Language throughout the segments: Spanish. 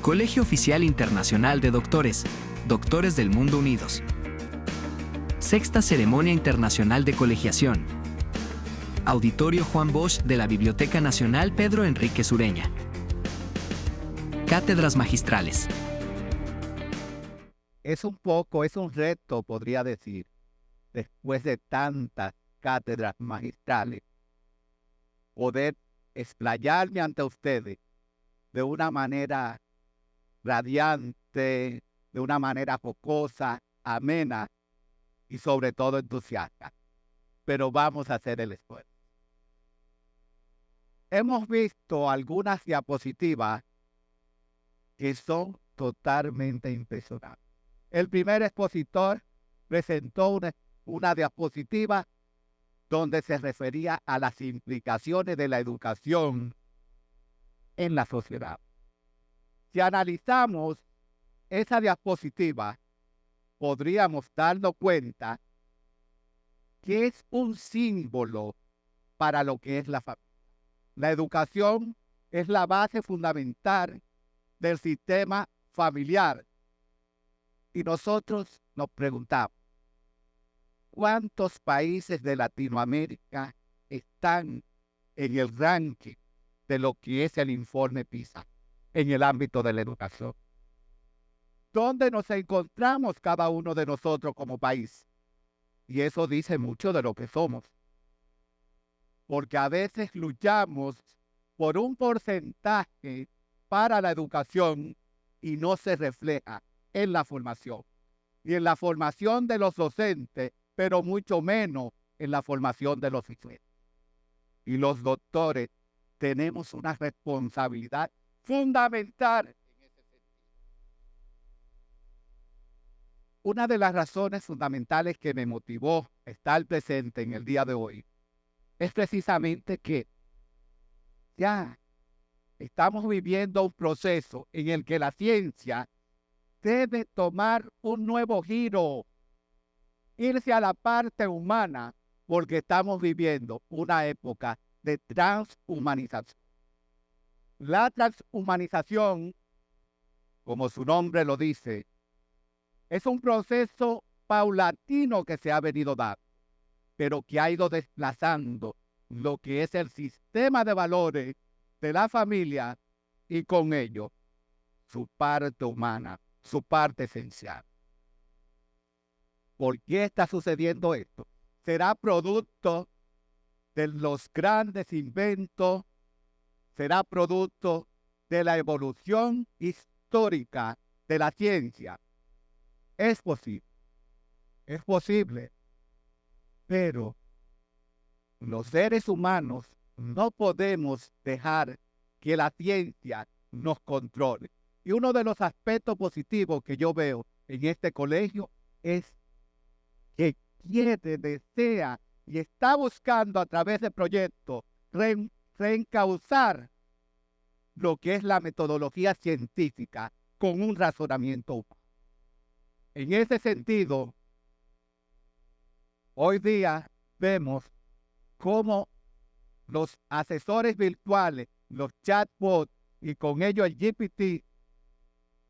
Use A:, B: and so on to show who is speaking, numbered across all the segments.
A: Colegio Oficial Internacional de Doctores, Doctores del Mundo Unidos. Sexta Ceremonia Internacional de Colegiación. Auditorio Juan Bosch de la Biblioteca Nacional Pedro Enrique Sureña. Cátedras magistrales.
B: Es un reto, podría decir, después de tantas cátedras magistrales, poder explayarme ante ustedes de una manera radiante, de una manera jocosa, amena y sobre todo entusiasta. Pero vamos a hacer el esfuerzo. Hemos visto algunas diapositivas que son totalmente impresionantes. El primer expositor presentó una diapositiva donde se refería a las implicaciones de la educación en la sociedad. Si analizamos esa diapositiva, podríamos darnos cuenta que es un símbolo para lo que es la familia. La educación es la base fundamental del sistema familiar. Y nosotros nos preguntamos, ¿cuántos países de Latinoamérica están en el ranking de lo que es el informe PISA en el ámbito de la educación? ¿Dónde nos encontramos cada uno de nosotros como país? Y eso dice mucho de lo que somos. Porque a veces luchamos por un porcentaje para la educación y no se refleja en la formación. Y en la formación de los docentes, pero mucho menos en la formación de los estudiantes. Y los doctores tenemos una responsabilidad fundamental en ese sentido. Una de las razones fundamentales que me motivó a estar presente en el día de hoy es precisamente que ya estamos viviendo un proceso en el que la ciencia debe tomar un nuevo giro, irse a la parte humana, porque estamos viviendo una época de transhumanización. La transhumanización, como su nombre lo dice, es un proceso paulatino que se ha venido dando, pero que ha ido desplazando lo que es el sistema de valores de la familia y con ello su parte humana, su parte esencial. ¿Por qué está sucediendo esto? ¿Será producto de los grandes inventos? ¿Será producto de la evolución histórica de la ciencia? Es posible, pero los seres humanos no podemos dejar que la ciencia nos controle. Y uno de los aspectos positivos que yo veo en este colegio es que quiere, desea y está buscando a través de proyectos reencauzar lo que es la metodología científica con un razonamiento humano. En ese sentido, hoy día vemos cómo los asesores virtuales, los chatbots y con ello el GPT,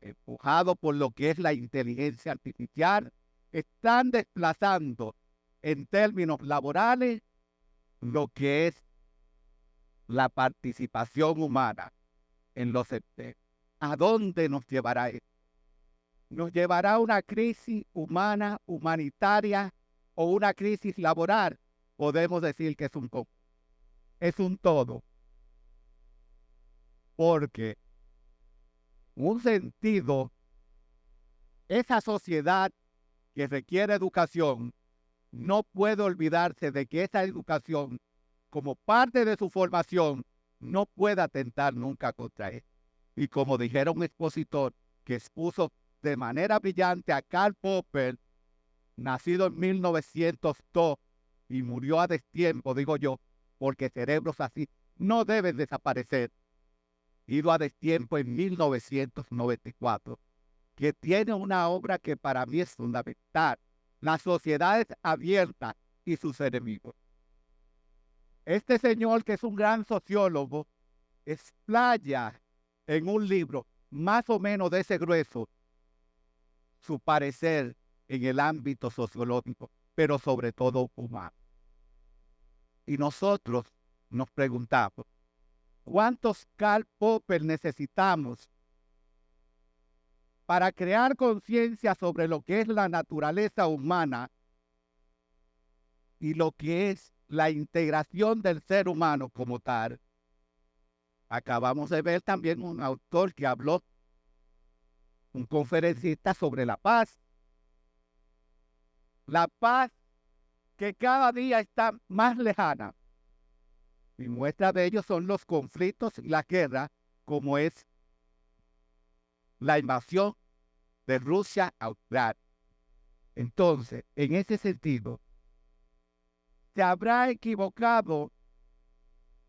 B: empujado por lo que es la inteligencia artificial, están desplazando en términos laborales lo que es la participación humana en los sectores. ¿A dónde nos llevará esto? ¿Nos llevará a una crisis humana, humanitaria o una crisis laboral? Podemos decir que es un todo. Porque en un sentido, esa sociedad que requiere educación no puede olvidarse de que esa educación, como parte de su formación, no puede atentar nunca contra él. Y como dijera un expositor que expuso de manera brillante a Karl Popper, nacido en 1902 y murió a destiempo, digo yo, porque cerebros así no deben desaparecer, ido a destiempo en 1994, que tiene una obra que para mí es fundamental: Las sociedades abiertas y sus enemigos. Este señor, que es un gran sociólogo, explaya en un libro más o menos de ese grueso su parecer en el ámbito sociológico, pero sobre todo humano. Y nosotros nos preguntamos, ¿cuántos Karl Popper necesitamos para crear conciencia sobre lo que es la naturaleza humana y lo que es la integración del ser humano como tal? Acabamos de ver también un autor que habló, un conferencista sobre la paz. La paz que cada día está más lejana. Y muestra de ello son los conflictos y la guerra, como es la invasión de Rusia a Ucrania. Entonces, en ese sentido, se habrá equivocado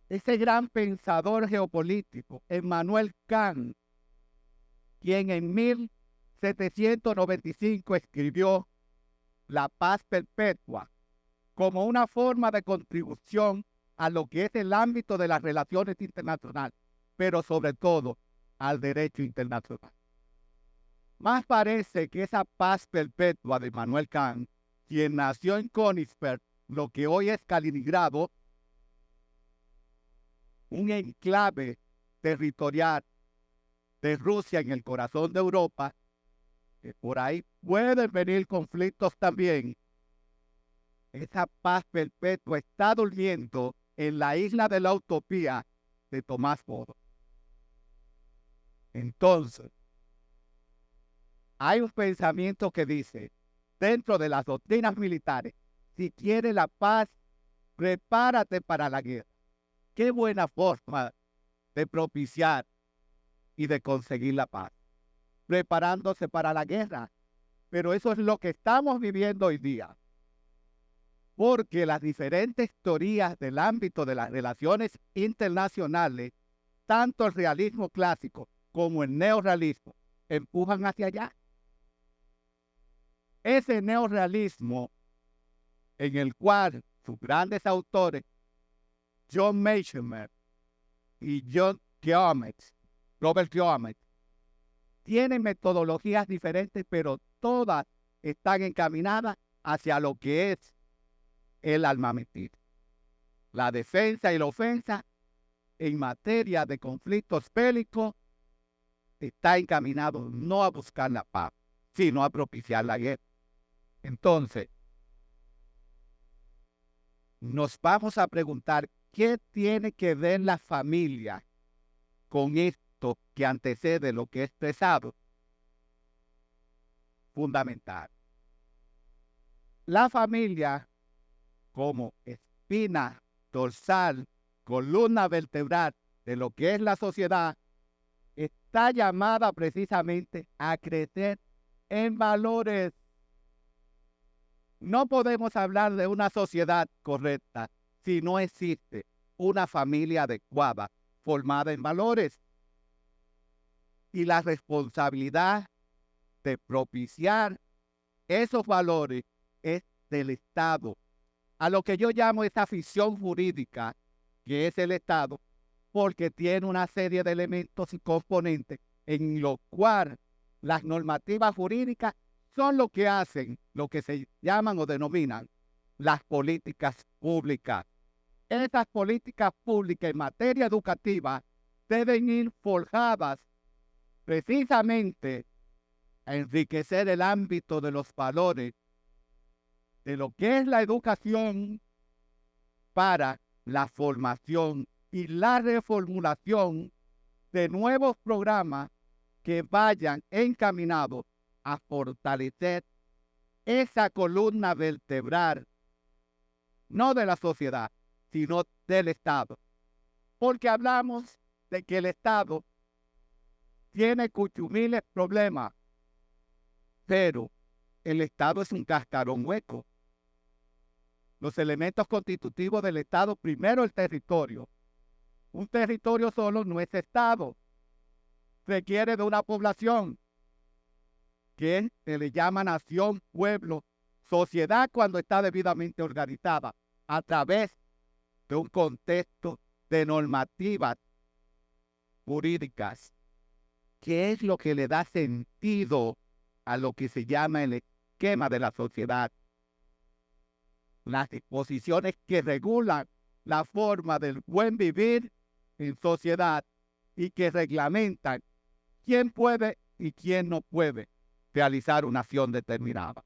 B: ese gran pensador geopolítico, Immanuel Kant, quien en 1795 escribió La paz perpetua como una forma de contribución a lo que es el ámbito de las relaciones internacionales, pero sobre todo al derecho internacional. Más parece que esa paz perpetua de Immanuel Kant, quien nació en Königsberg, lo que hoy es Kaliningrado, un enclave territorial de Rusia en el corazón de Europa, que por ahí pueden venir conflictos también. Esa paz perpetua está durmiendo en la isla de la utopía de Tomás Moro. Entonces, hay un pensamiento que dice, dentro de las doctrinas militares, si quieres la paz, prepárate para la guerra. Qué buena forma de propiciar y de conseguir la paz, preparándose para la guerra. Pero eso es lo que estamos viviendo hoy día, porque las diferentes teorías del ámbito de las relaciones internacionales, tanto el realismo clásico como el neorrealismo, empujan hacia allá. Ese neorrealismo en el cual sus grandes autores, John Meitner y Robert Geomets, tienen metodologías diferentes, pero todas están encaminadas hacia lo que es el armamentismo. La defensa y la ofensa en materia de conflictos bélicos está encaminado no a buscar la paz, sino a propiciar la guerra. Entonces, nos vamos a preguntar, ¿qué tiene que ver la familia con esto que antecede lo que he expresado? Fundamental. La familia, como espina dorsal, columna vertebral de lo que es la sociedad, está llamada precisamente a crecer en valores. No podemos hablar de una sociedad correcta si no existe una familia adecuada, formada en valores. Y la responsabilidad de propiciar esos valores es del Estado, a lo que yo llamo esta ficción jurídica, que es el Estado, porque tiene una serie de elementos y componentes en los cuales las normativas jurídicas son lo que hacen, lo que se llaman o denominan las políticas públicas. Esas políticas públicas en materia educativa deben ir forjadas precisamente a enriquecer el ámbito de los valores de lo que es la educación para la formación y la reformulación de nuevos programas que vayan encaminados a fortalecer esa columna vertebral, no de la sociedad, sino del Estado. Porque hablamos de que el Estado tiene cuchumiles problemas, pero el Estado es un cascarón hueco. Los elementos constitutivos del Estado, primero el territorio. Un territorio solo no es Estado. Requiere de una población que se le llama nación, pueblo, sociedad cuando está debidamente organizada a través de un contexto de normativas jurídicas qué es lo que le da sentido a lo que se llama el esquema de la sociedad. Las disposiciones que regulan la forma del buen vivir en sociedad y que reglamentan quién puede y quién no puede realizar una acción determinada.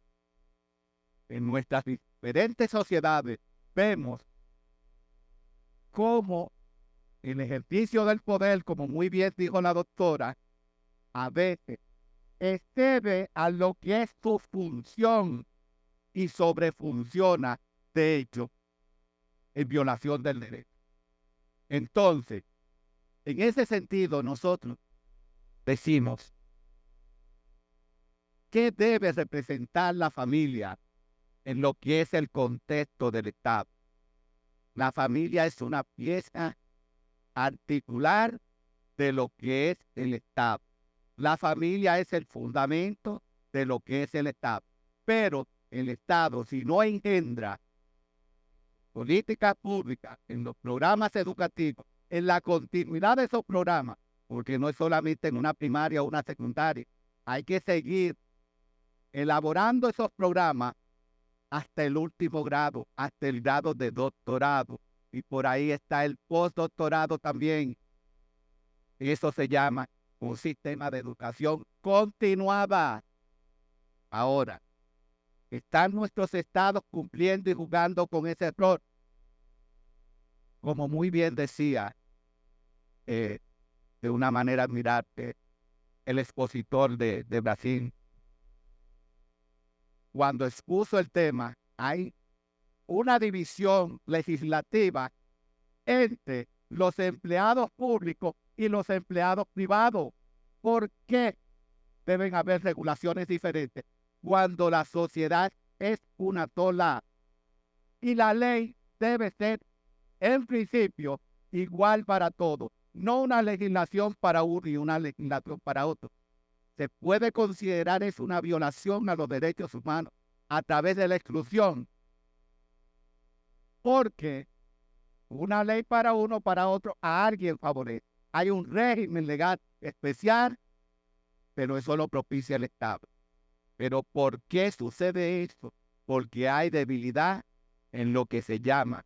B: En nuestras diferentes sociedades vemos cómo el ejercicio del poder, como muy bien dijo la doctora, a veces excede a lo que es su función y sobrefunciona, de hecho, en violación del derecho. Entonces, en ese sentido, nosotros decimos, ¿qué debe representar la familia en lo que es el contexto del Estado? La familia es una pieza articular de lo que es el Estado. La familia es el fundamento de lo que es el Estado. Pero el Estado, si no engendra políticas públicas en los programas educativos, en la continuidad de esos programas, porque no es solamente en una primaria o una secundaria, hay que seguir elaborando esos programas hasta el último grado, hasta el grado de doctorado. Y por ahí está el postdoctorado también. Eso se llama un sistema de educación continuada. Ahora, ¿están nuestros estados cumpliendo y jugando con ese error? Como muy bien decía, de una manera admirable, el expositor de Brasil, cuando expuso el tema, hay una división legislativa entre los empleados públicos y los empleados privados. ¿Por qué deben haber regulaciones diferentes cuando la sociedad es una sola? Y la ley debe ser, en principio, igual para todos, no una legislación para uno y una legislación para otro. Se puede considerar es una violación a los derechos humanos a través de la exclusión, porque una ley para uno, para otro, a alguien favorece. Hay un régimen legal especial, pero eso lo propicia el Estado. Pero ¿por qué sucede esto? Porque hay debilidad en lo que se llama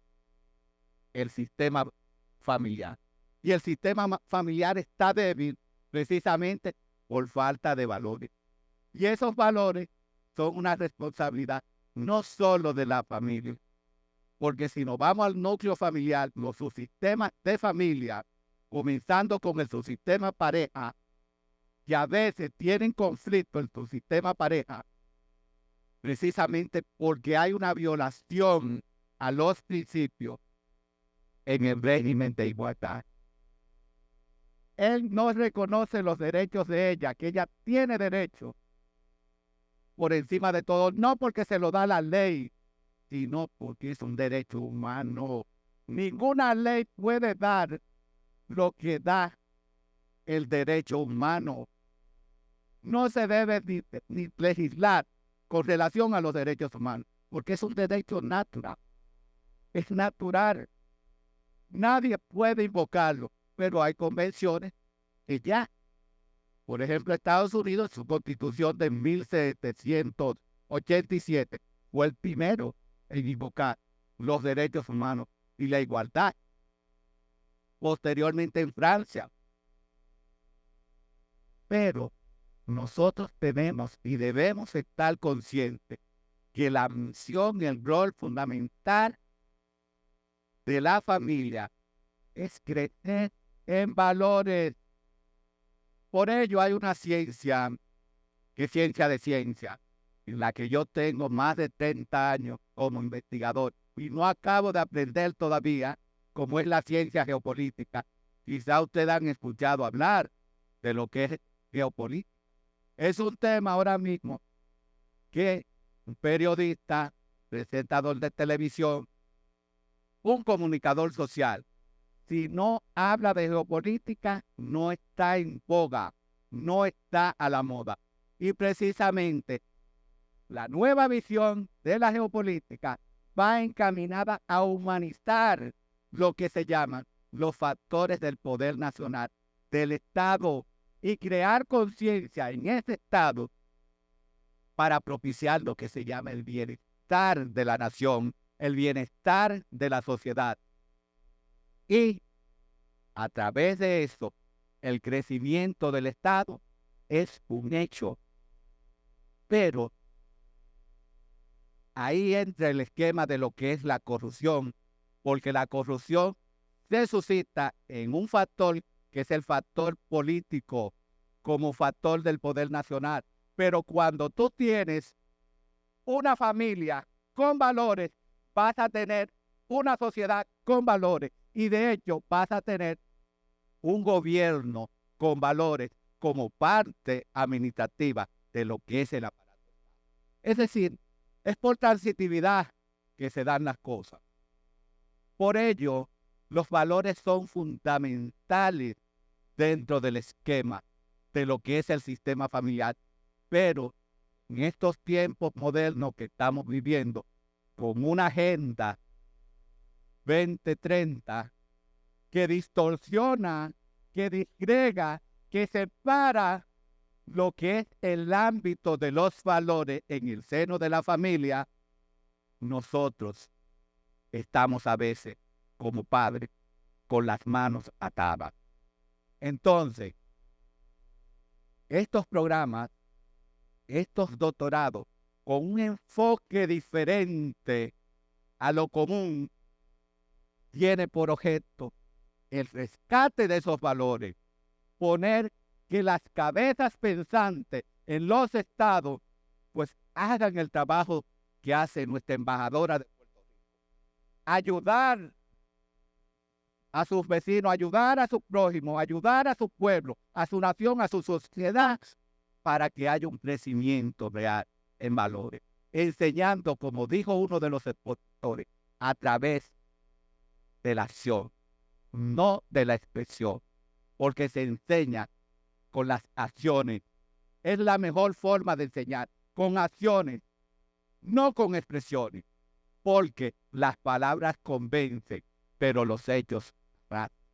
B: el sistema familiar. Y el sistema familiar está débil precisamente por falta de valores. Y esos valores son una responsabilidad no solo de la familia, porque si nos vamos al núcleo familiar, los subsistemas de familia, comenzando con el subsistema pareja, que a veces tienen conflicto en su sistema pareja, precisamente porque hay una violación a los principios en el régimen de igualdad. Él no reconoce los derechos de ella, que ella tiene derecho por encima de todo, no porque se lo da la ley, sino porque es un derecho humano. Ninguna ley puede dar lo que da el derecho humano. No se debe ni legislar con relación a los derechos humanos, porque es un derecho natural. Es natural. Nadie puede invocarlo, pero hay convenciones que ya, por ejemplo, Estados Unidos, su constitución de 1787, fue el primero en invocar los derechos humanos y la igualdad. Posteriormente en Francia. Pero nosotros tenemos y debemos estar conscientes que la misión y el rol fundamental de la familia es crecer en valores. Por ello hay una ciencia, que es ciencia de ciencia, en la que yo tengo más de 30 años como investigador y no acabo de aprender todavía, como es la ciencia geopolítica. Quizá ustedes han escuchado hablar de lo que es geopolítica. Es un tema ahora mismo que un periodista, presentador de televisión, un comunicador social, si no habla de geopolítica, no está en boga, no está a la moda. Y precisamente la nueva visión de la geopolítica va encaminada a humanizar lo que se llaman los factores del poder nacional, del Estado. y crear conciencia en ese Estado para propiciar lo que se llama el bienestar de la nación, el bienestar de la sociedad. Y a través de eso, el crecimiento del Estado es un hecho. Pero ahí entra el esquema de lo que es la corrupción, porque la corrupción se suscita en un factor que es el factor político, como factor del poder nacional. Pero cuando tú tienes una familia con valores, vas a tener una sociedad con valores y de hecho vas a tener un gobierno con valores como parte administrativa de lo que es el aparato. Es decir, es por transitividad que se dan las cosas. Por ello, los valores son fundamentales dentro del esquema de lo que es el sistema familiar. Pero en estos tiempos modernos que estamos viviendo, con una agenda 2030 que distorsiona, que disgrega, que separa lo que es el ámbito de los valores en el seno de la familia, nosotros estamos a veces como padres con las manos atadas. Entonces, estos programas, estos doctorados, con un enfoque diferente a lo común, tiene por objeto el rescate de esos valores, poner que las cabezas pensantes en los estados pues hagan el trabajo que hace nuestra embajadora de Puerto Rico. Ayudar a sus vecinos, ayudar a sus prójimos, ayudar a su pueblo, a su nación, a su sociedad, para que haya un crecimiento real en valores. Enseñando, como dijo uno de los expositores, a través de la acción, no de la expresión, porque se enseña con las acciones. Es la mejor forma de enseñar, con acciones, no con expresiones, porque las palabras convencen, pero los hechos ratifican.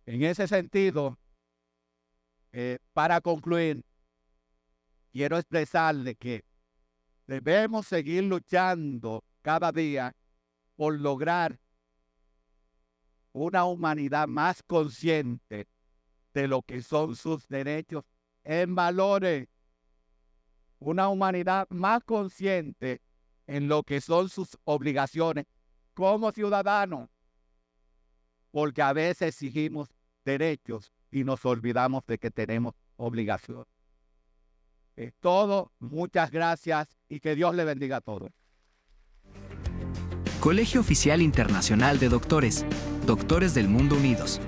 B: En ese sentido, para concluir, quiero expresarle que debemos seguir luchando cada día por lograr una humanidad más consciente de lo que son sus derechos en valores, una humanidad más consciente en lo que son sus obligaciones como ciudadanos, porque a veces exigimos derechos y nos olvidamos de que tenemos obligaciones. Es todo, muchas gracias y que Dios le bendiga a todos.
A: Colegio Oficial Internacional de Doctores, Doctores del Mundo Unidos.